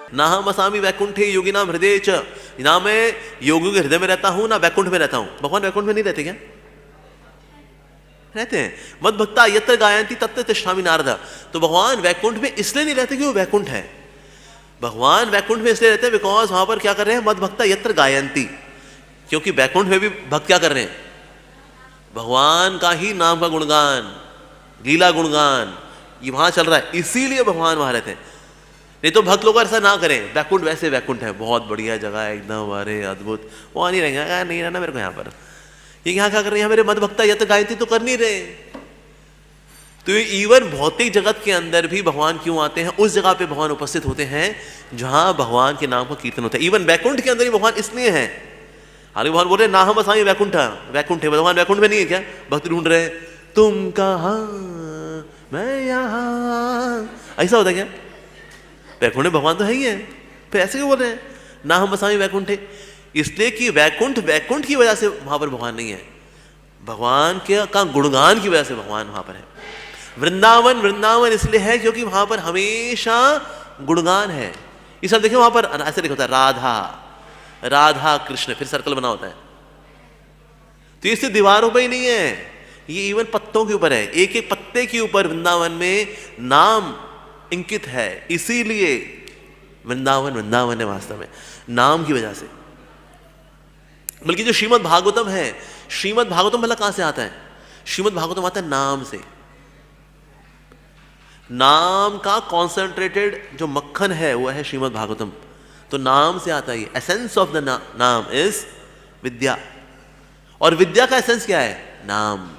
ना हम असामी वैकुंठे योगी नाम हृदय च, ना मैं योगियों के हृदय में रहता हूं ना वैकुंठ में रहता हूं। भगवान वैकुंठ में नहीं रहते क्या? रहते हैं। मद भक्ता यत्र गायंती तत्र तिष्ठामि नारद। तो भगवान वैकुंठ में इसलिए नहीं रहते कि वो वैकुंठ है। भगवान वैकुंठ में इसलिए रहते हैं बिकॉज वहां पर क्या कर रहे हैं? मद भक्ता यत्र गायंती। क्योंकि वैकुंठ में भी भक्त क्या कर रहे हैं? भगवान का ही नाम का गुणगान, लीला गुणगान ये वहां चल रहा है, इसीलिए भगवान वहां रहते हैं। नहीं तो भक्त लोग ऐसा ना करें, वैकुंठ वैसे वैकुंठ है, बहुत बढ़िया जगह है एकदम, अरे अद्भुत, वहां नहीं रहेंगे, नहीं रहना मेरे को यहाँ पर। ये यहाँ क्या कर रहे हैं? मेरे मद भक्ता यत्र गायंती तो कर नहीं रहे। तो इवन भौतिक जगत के अंदर भी भगवान क्यों आते हैं? उस जगह पे भगवान उपस्थित होते हैं जहां भगवान के नाम का कीर्तन होता है। इवन वैकुंठ के अंदर ही भगवान इसलिए है। हालांकि भगवान बोल रहे ना हम असाई वैकुंठ वैकुंठ है, भगवान वैकुंठ में नहीं है क्या? भक्त ढूंढ रहे हैं, तुम कहां मैं यहां, ऐसा होता है क्या? वैकुंठ में भगवान तो है ही है, फिर ऐसे क्यों बोल रहे हैं ना हम असाई वैकुंठ है? इसलिए कि वैकुंठ वैकुंठ की वजह से वहां पर भगवान नहीं है, भगवान के का गुणगान की वजह से भगवान वहां पर है। वृंदावन वृंदावन इसलिए है क्योंकि वहां पर हमेशा गुणगान है। इस सब देखिए वहां पर ऐसे लिखा होता है राधा राधा कृष्ण, फिर सर्कल बना होता है। तो इससे दीवारों पे ही नहीं है, ये इवन पत्तों के ऊपर है, एक एक पत्ते के ऊपर वृंदावन में नाम इंकित है। इसीलिए वृंदावन वृंदावन है वास्तव में नाम की वजह से। बल्कि जो श्रीमद् भागवतम है, श्रीमद् भागवतम भला कहां से आता है? श्रीमद् भागवतम आता है नाम से। नाम का कॉन्सेंट्रेटेड जो मक्खन है वो है श्रीमद् भागवतम। तो नाम से आता है, एसेंस ऑफ द नाम इज विद्या। और विद्या का एसेंस क्या है? नाम।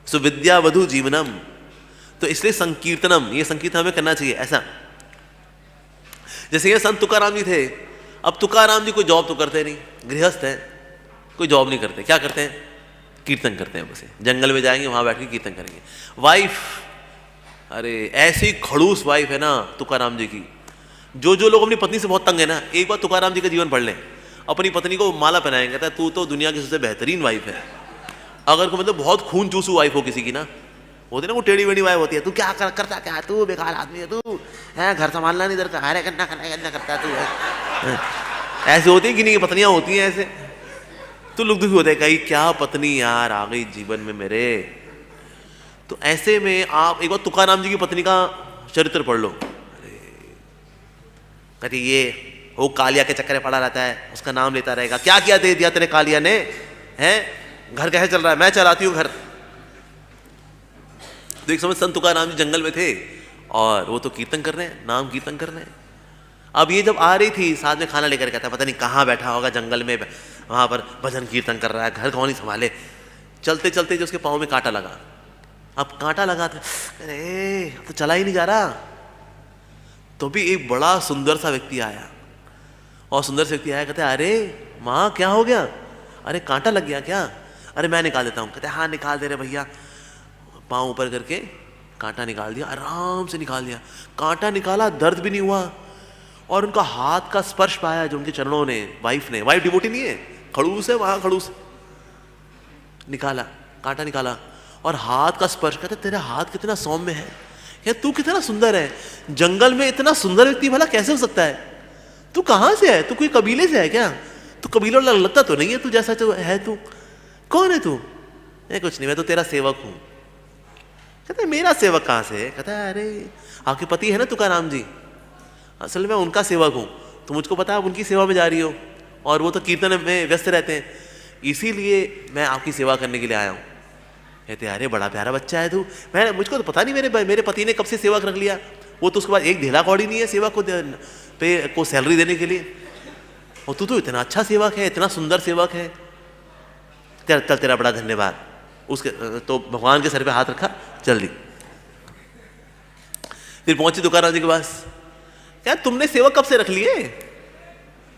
सो विद्या वधु जीवनम। तो इसलिए संकीर्तनम, ये संकीर्तन हमें करना चाहिए। ऐसा जैसे ये संत तुकाराम जी थे। अब तुकाराम जी कोई जॉब तो करते नहीं, गृहस्थ है, कोई जॉब नहीं करते, क्या करते हैं? कीर्तन करते हैं। बसे जंगल में जाएंगे, वहां बैठ के कीर्तन करेंगे। वाइफ, अरे ऐसी खड़ूस वाइफ है ना तुकाराम जी की। जो लोग अपनी पत्नी से बहुत तंग है ना, एक बार तुकाराम जी का जीवन पढ़ लें। अपनी पत्नी को माला पहनाएंगे, कहता है तू तो दुनिया की सबसे बेहतरीन वाइफ है। अगर को मतलब बहुत खून चूसू वाइफ हो किसी की ना, होती ना वो टेढ़ी बेढ़ी वाइफ होती है, तू क्या करता क्या, तू बेकार आदमी है, तू है घर संभालना नहीं, इधर का हारे करना करता है तू है। ऐसे होती है कि नहीं पत्नियां होती हैं ऐसे, तो लोग दुखी होते हैं, कहीं क्या पत्नी यार आ गई जीवन में मेरे। तो ऐसे में आप एक बार तुकाराम जी की पत्नी का चरित्र पढ़ लो। कहती ये वो कालिया के चक्कर में पड़ा रहता है, उसका नाम लेता रहेगा। क्या किया दे दिया तेरे कालिया ने? हैं घर कैसे चल रहा है? मैं चलाती हूँ घर। तो एक समय संत तुकाराम जी जंगल में थे और वो तो कीर्तन कर रहे हैं, नाम कीर्तन कर रहे हैं। अब ये जब आ रही थी साथ में खाना लेकर, कहता पता नहीं कहाँ बैठा होगा जंगल में, वहां पर भजन कीर्तन कर रहा है, घर कौन ही संभाले। चलते चलते जो उसके पाँव में कांटा लगा। अब कांटा लगा था, अरे तो चला ही नहीं जा रहा। तो भी एक बड़ा सुंदर सा व्यक्ति आया, और सुंदर से व्यक्ति आया, कहते अरे माँ क्या हो गया? अरे कांटा लग गया क्या? अरे मैं निकाल देता हूँ। कहते हाँ निकाल दे रहे भैया। पाँव ऊपर करके कांटा निकाल दिया, आराम से निकाल दिया। कांटा निकाला, दर्द भी नहीं हुआ, और उनका हाथ का स्पर्श पाया जो उनके चरणों ने, वाइफ ने, वाइफ डिवोटी नहीं है, खड़ूस है वहां, खड़ूस निकाला, कांटा निकाला और हाथ का स्पर्श। कहते तेरा हाथ कितना सौम्य है, क्या तू कितना सुंदर है, जंगल में इतना सुंदर व्यक्ति भला कैसे हो सकता है? तू कहां से है? तू कोई कबीले से है क्या? तू कबीलों लगता तो नहीं है तू जैसा तो है। तू कौन है? तू? कुछ नहीं, मैं तो तेरा सेवक हूं। कहते मेरा सेवक कहां से है? कहता है अरे आपके पति है ना तुकाराम जी, असल में उनका सेवक हूं। तो मुझको पता है आप उनकी सेवा में जा रही हो, और वो तो कीर्तन में व्यस्त रहते हैं, इसीलिए मैं आपकी सेवा करने के लिए आया हूँ। कहते अरे बड़ा प्यारा बच्चा है तू। मैं मुझको तो पता नहीं मेरे पति ने कब से सेवक रख लिया। वो तो उसके बाद एक ढेला कौड़ी नहीं है सेवा को सैलरी देने के लिए, और तू तो इतना अच्छा सेवक है, इतना सुंदर सेवक है। तेरा बड़ा धन्यवाद। उसके तो भगवान के सर पे हाथ रखा, जल्दी फिर पहुंची तुकाराम जी के पास। क्या तुमने सेवक कब से रख लिए?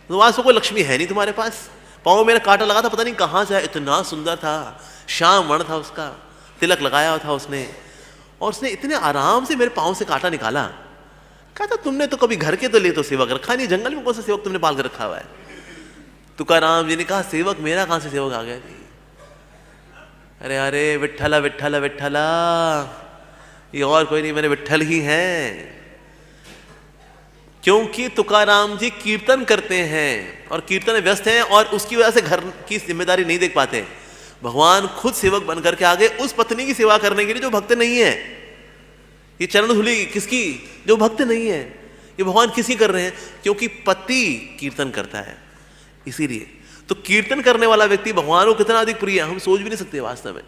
तुम्हारे से कोई लक्ष्मी है नहीं तुम्हारे पास। पाँव मेरा कांटा लगा था, पता नहीं कहाँ से, इतना सुंदर था, श्याम वर्ण था उसका, तिलक लगाया था उसने, और उसने इतने आराम से मेरे पाँव से कांटा निकाला। कहा था तुमने तो कभी घर के तो ले तो सेवक रखा नहीं, जंगल में कौन सा सेवक तुमने पाल कर रखा हुआ है? तुकाराम जी ने कहा सेवक मेरा कहाँ से सेवक आ गया जी? अरे अरे विट्ठला विट्ठला विट्ठला, ये और कोई नहीं, मेरे विट्ठल ही हैं। क्योंकि तुकाराम जी कीर्तन करते हैं और कीर्तन में व्यस्त हैं और उसकी वजह से घर की जिम्मेदारी नहीं देख पाते। भगवान खुद सेवक बनकर के आगे उस पत्नी की सेवा करने के लिए जो भक्त नहीं है। ये चरण धूलि किसकी? जो भक्त नहीं है। ये भगवान किसकी कर रहे हैं? क्योंकि पति कीर्तन करता है, इसीलिए। तो कीर्तन करने वाला व्यक्ति भगवान को कितना अधिक प्रिय है हम सोच भी नहीं सकते वास्तव में।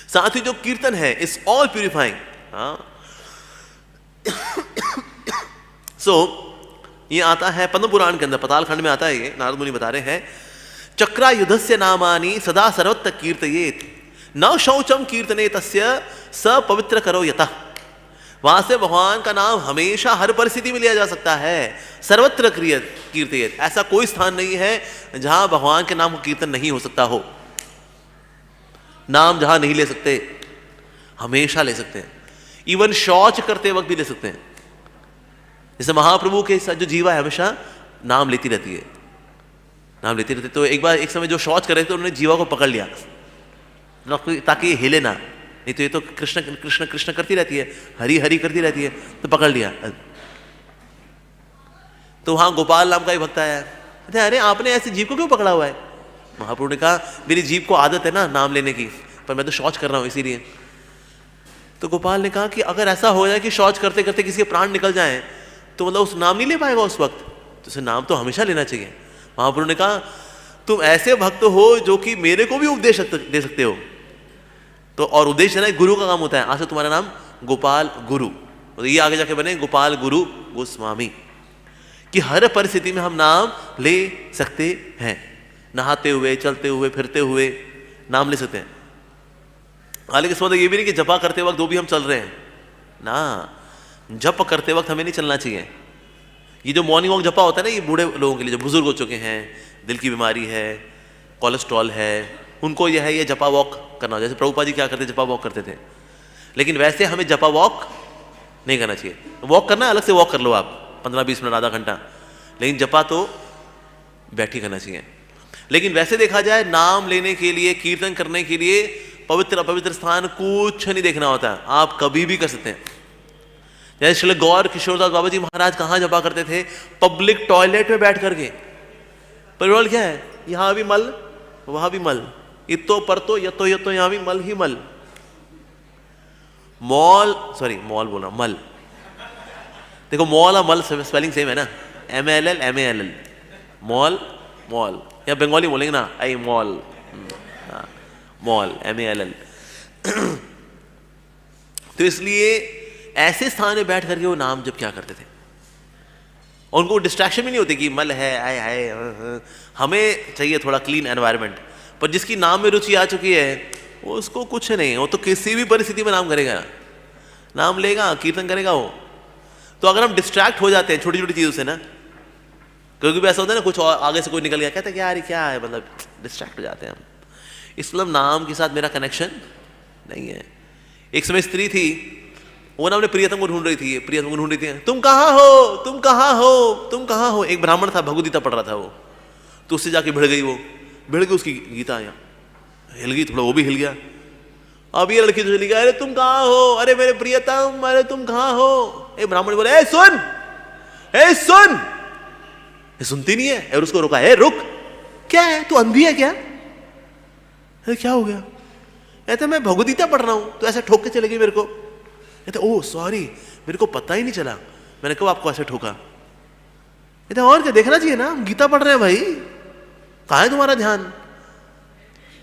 साथ ही जो कीर्तन है इज ऑल प्यूरिफाइंग। ये आता है पद्म पुराण के अंदर, पाताल खंड में आता है। ये नारद मुनि बता रहे हैं, चक्रायुधस्य नामानि सदा सर्वत्र कीर्तयेत, न शौचम कीर्तने तस्य स पवित्र करो यतः। वहां से भगवान का नाम हमेशा हर परिस्थिति में लिया जा सकता है। सर्वत्र कीर्तयेत, ऐसा कोई स्थान नहीं है जहां भगवान के नाम का कीर्तन नहीं हो सकता हो। नाम जहां नहीं ले सकते, हमेशा ले सकते हैं। इवन शौच करते वक्त भी ले सकते हैं। जैसे महाप्रभु के साथ जो जीवा है हमेशा नाम लेती रहती है, नाम लेती रहती है। तो एक बार एक समय जो शौच कर रहे थे तो उन्होंने जीवा को पकड़ लिया ताकि ये हिले ना, नहीं तो ये तो कृष्ण कृष्ण कृष्ण करती रहती है, हरि हरि करती रहती है, तो पकड़ लिया। तो वहां गोपाल नाम का एक भक्त आया, अरे आपने ऐसे जीव को क्यों पकड़ा हुआ है? महाप्रभु ने कहा, मेरी जीव को आदत है ना नाम लेने की, पर मैं तो शौच कर रहा हूं इसीलिए। तो गोपाल ने कहा कि अगर ऐसा हो जाए कि शौच करते करते किसी के प्राण निकल जाए तो मतलब उस नाम नहीं ले पाएगा उस वक्त, तो उसे नाम तो हमेशा लेना चाहिए। महाप्रभु ने कहा, तुम ऐसे भक्त हो जो कि मेरे को भी उपदेश दे सकते हो। तो और उपदेश देना गुरु का काम होता है। आज से तुम्हारा नाम गोपाल गुरु, तो ये आगे जाके बने गोपाल गुरु गोस्वामी, कि हर परिस्थिति में हम नाम ले सकते हैं। नहाते हुए, चलते हुए, फिरते हुए नाम ले सकते हैं। हालांकि इसका मतलब ये भी नहीं कि जपा करते वक्त वो भी हम चल रहे हैं ना। जप करते वक्त हमें नहीं चलना चाहिए। ये जो मॉर्निंग वॉक जपा होता है ना, ये बूढ़े लोगों के लिए, जो बुजुर्ग हो चुके हैं, दिल की बीमारी है, कोलेस्ट्रॉल है, उनको यह है ये जपा वॉक करना। जैसे प्रभुपाद जी क्या करते, जपा वॉक करते थे। लेकिन वैसे हमें जपा वॉक नहीं करना चाहिए। वॉक करना अलग से वॉक कर लो आप 15-20 मिनट, आधा घंटा, लेकिन जपा तो बैठी करना चाहिए। लेकिन वैसे देखा जाए नाम लेने के लिए, कीर्तन करने के लिए पवित्र अपवित्र स्थान कुछ नहीं देखना होता, आप कभी भी कर सकते हैं। जैसे श्री गौर किशोरदास बाबा जी महाराज कहाँ जपा करते थे? पब्लिक टॉयलेट में बैठ करके। परिवार क्या है, यहां भी मल वहां भी मल, इतो परतो यतो यतो, यहां भी मल ही मल। मॉल, सॉरी मॉल बोला, मल। देखो मॉल और मल स्पेलिंग सेम है ना, MLL MALL, मॉल मॉल। या बंगाली बोलेंगे ना, आई मॉल, मॉल MALL। तो इसलिए ऐसे स्थान में बैठ करके वो नाम जब क्या करते थे, और उनको डिस्ट्रैक्शन भी नहीं होती कि मल है, आए आए। हमें चाहिए थोड़ा क्लीन एनवायरनमेंट। पर जिसकी नाम में रुचि आ चुकी है वो, उसको कुछ नहीं, वो तो किसी भी परिस्थिति में नाम करेगा, नाम लेगा, कीर्तन करेगा वो। तो अगर हम डिस्ट्रैक्ट हो जाते हैं छोटी छोटी चीज़ों से ना, क्योंकि ऐसा होता है ना, कुछ और आगे से कोई निकल गया, कहते हैं यार क्या है, मतलब डिस्ट्रैक्ट हो जाते हैं हम। इस मतलब नाम के साथ मेरा कनेक्शन नहीं है। एक समय स्त्री थी, वो ना अपने प्रियतम को ढूंढ रही थी, प्रियतम को ढूंढ रही थी, तुम कहाँ हो, तुम कहाँ हो, तुम कहाँ हो। एक ब्राह्मण था, भगवद्गीता पढ़ रहा था वो, तो उससे जाके भिड़ गई, वो भिड़ गई, उसकी गीता यहाँ हिल गई, थोड़ा वो भी हिल गया। अब ये लड़की तो चली गई, अरे तुम कहाँ हो, अरे मेरे प्रियतम, अरे तुम कहाँ हो। एक ब्राह्मण बोले, ए सुन, ए सुन। ये सुनती नहीं है, और उसको रुका, ए रुक, क्या है, तू अंधी है क्या? अरे क्या हो गया? कहते मैं भगवद्गीता पढ़ रहा हूं, तो ऐसे ठोक के चले गई मेरे को। कहते ओह सॉरी, मेरे को पता ही नहीं चला। मैंने कहा आपको ऐसे ठोका? कहते और क्या, देखना चाहिए ना, हम गीता पढ़ रहे हैं भाई, कहाँ है तुम्हारा ध्यान?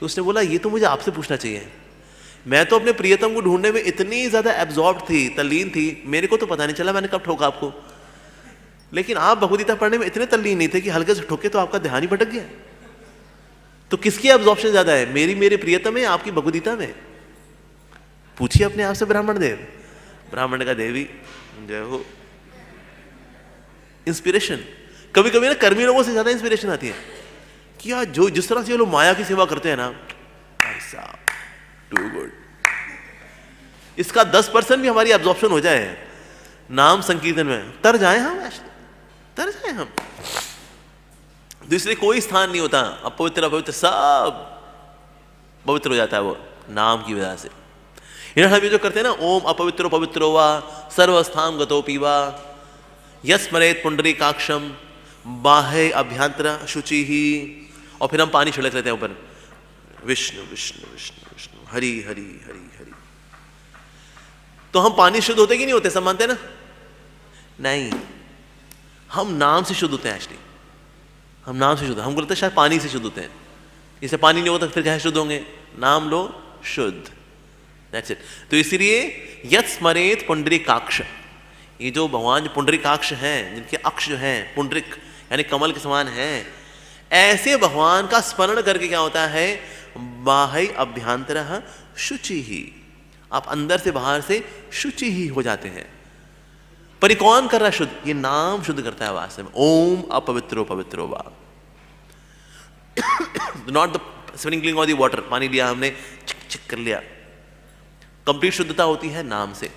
तो उसने बोला ये तो मुझे आपसे पूछना चाहिए, मैं तो अपने प्रियतम को ढूंढने में इतनी ज्यादा एब्जॉर्ब थी, तल्लीन थी, मेरे को तो पता नहीं चला मैंने कब ठोका आपको। लेकिन आप भगवद्गीता पढ़ने में इतने तल्लीन नहीं थे कि हल्के से ठोके तो आपका ध्यान ही भटक गया। तो किसकी एब्जॉर्प्शन ज्यादा है, मेरी मेरे प्रियतम में, आपकी भगवद्गीता में? पूछिए अपने आप से ब्राह्मण देव। ब्राह्मण का देवी जय हो। इंस्पिरेशन कभी कभी ना कर्मी लोगों से ज्यादा इंस्पिरेशन आती है कि यार जो जिस तरह से ये लोग माया की सेवा करते हैं ना, ऐसा टू गुड। इसका 10% भी हमारी एब्जॉर्प्शन हो जाए नाम संकीर्तन में, तर जाए हम, तर जाए हम। दूसरे कोई स्थान नहीं होता अपवित्र अपवित्र, सब पवित्र हो जाता है वो नाम की वजह से। हम ये जो करते हैं ना, ओम अपवित्रो पवित्रो वा सर्वस्थान गतो पीवा, यस्मरेत पुंडरीकाक्षम बाह्य अभ्यंतर शुचि ही, और फिर हम पानी छिड़क लेते हैं ऊपर, विष्णु विष्णु विष्णु विष्णु हरि हरि हरि हरि। तो हम पानी शुद्ध होते कि नहीं होते, सब मानते हैं ना? नहीं, हम नाम से शुद्ध होते हैं। एक्चुअली हम नाम से शुद्ध, हमको लगता है शायद पानी से शुद्ध होते हैं। इससे पानी नहीं होता फिर क्या शुद्ध होंगे? नाम लो शुद्ध, दैट्स इट। तो इसीलिए यत् स्मरेत पुंडरीकाक्ष, ये जो भगवान जो पुंडरीकाक्ष हैं, जिनके अक्ष जो हैं पुंडरिक यानी कमल के समान हैं, ऐसे भगवान का स्मरण करके क्या होता है? बाह्य अभ्यंतर शुचि ही, आप अंदर से बाहर से शुचि ही हो जाते हैं। पर ये कौन कर रहा है शुद्ध? ये नाम शुद्ध करता है वास्तव में। ओम अपवित्रो पवित्रो वा, not the sprinkling of the water, पानी लिया हमने चिक चिक कर लिया। कंप्लीट शुद्धता होती है नाम से।